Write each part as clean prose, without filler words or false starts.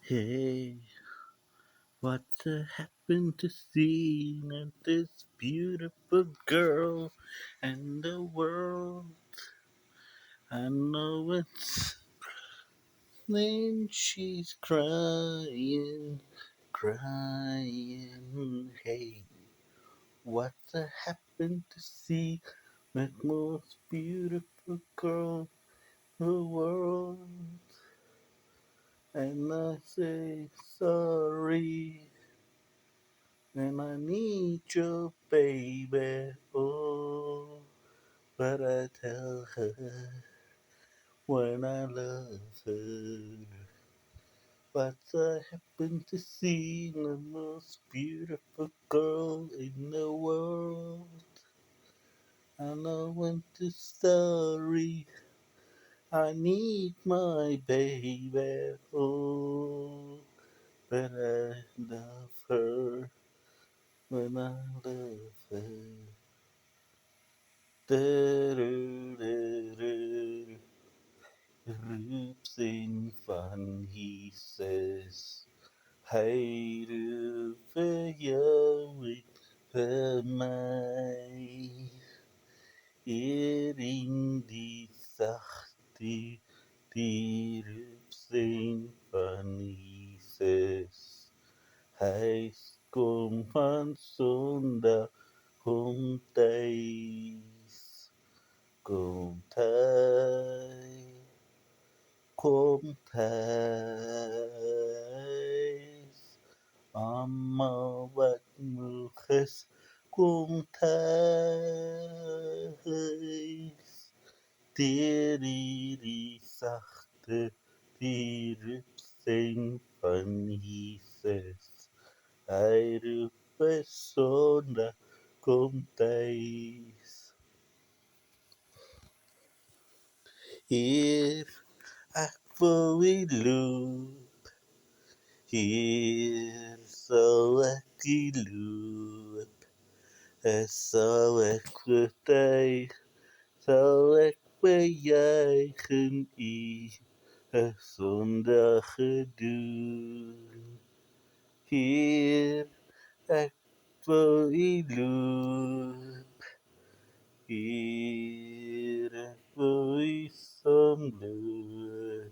Hey, what's happened to seeing this beautiful girl and the world? I know it's then she's crying, crying. Hey, what's happened to see the most beautiful girl in the world? And I say sorry. And I need you, baby. Oh, but I tell her when I love her. But I happen to see the most beautiful girl in the world. And I want to sorry. I need my baby. Oh, but I love her when I love her. Groups in fun, he says. Hej du förgörligt för mig. Är inte sakti till sin fun, he says. Hej skum fan sunda hum days. Cùng thấy cũng thấy ama vật mưu khết cũng thấy đi đi sachte die Rübsing von Hieses ei Rübesonda kommt eis hier Aquavilu, here so Aquilu, so Equitay, so Equiachen a Sondagedu. Here Aquavilu, here Aquisomlu,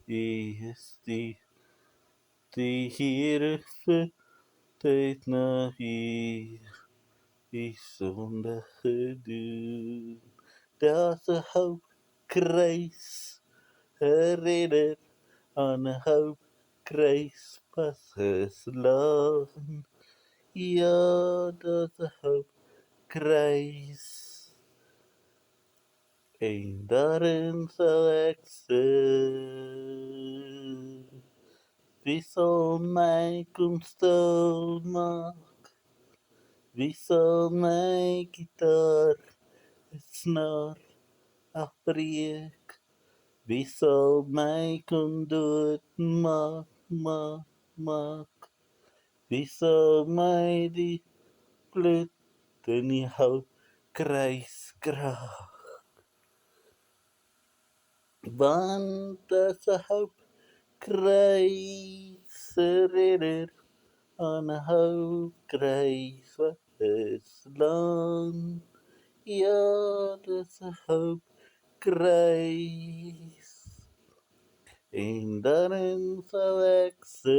is the here tijd naar hier is zonder gedoe. There's a hope grace herinner aan een hoop grace pas geslaan. Ja, there's a hope grace. En daarin zal ik zijn. Wie zal mij komst maken? Wie zal mijn gitaar snaar afbreek? Wie zal mij conduit maak? Wie zal mij die gluten die hout krijgskraag? Want als een hoop krijgsridder aan een hoop krijgs wat is lang. Ja, dat is een hoop krijgs. En daarin zal ik zijn.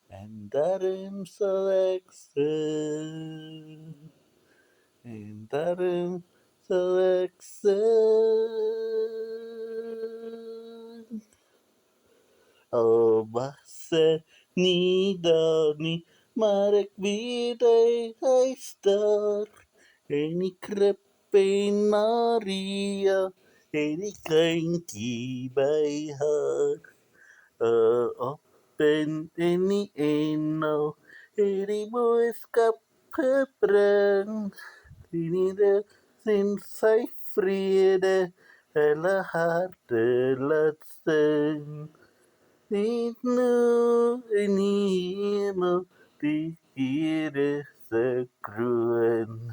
En daarin zal ik zijn. En daarin zal ik zijn. Oh, basse nidani, maar ik weet hij staat. En ik krip in Maria, en ik kindje bij haar. Op in die eno, en die boodschap gebracht. Die de zin zij vrede, hele harte laat zijn. Niet nu in hemel, die hier is gekroond.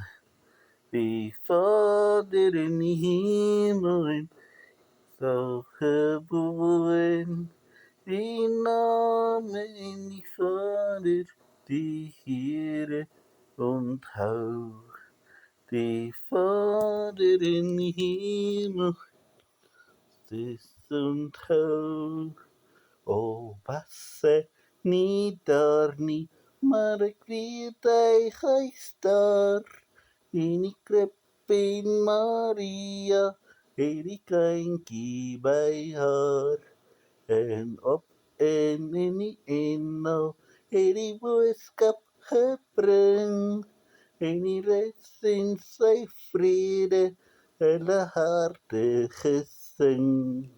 Die Vader in hemel zal geboren. die Name die Vater, die Heere und hou die Vader in die Himmel, ist und hou. O passe ni darni, maar ik weet hij is daar. En ik krep in Maria, en die kleinkie bij haar. En op en in die engel, en die boodschap gebring. En die reist in sy vrede, hulle harte gesing.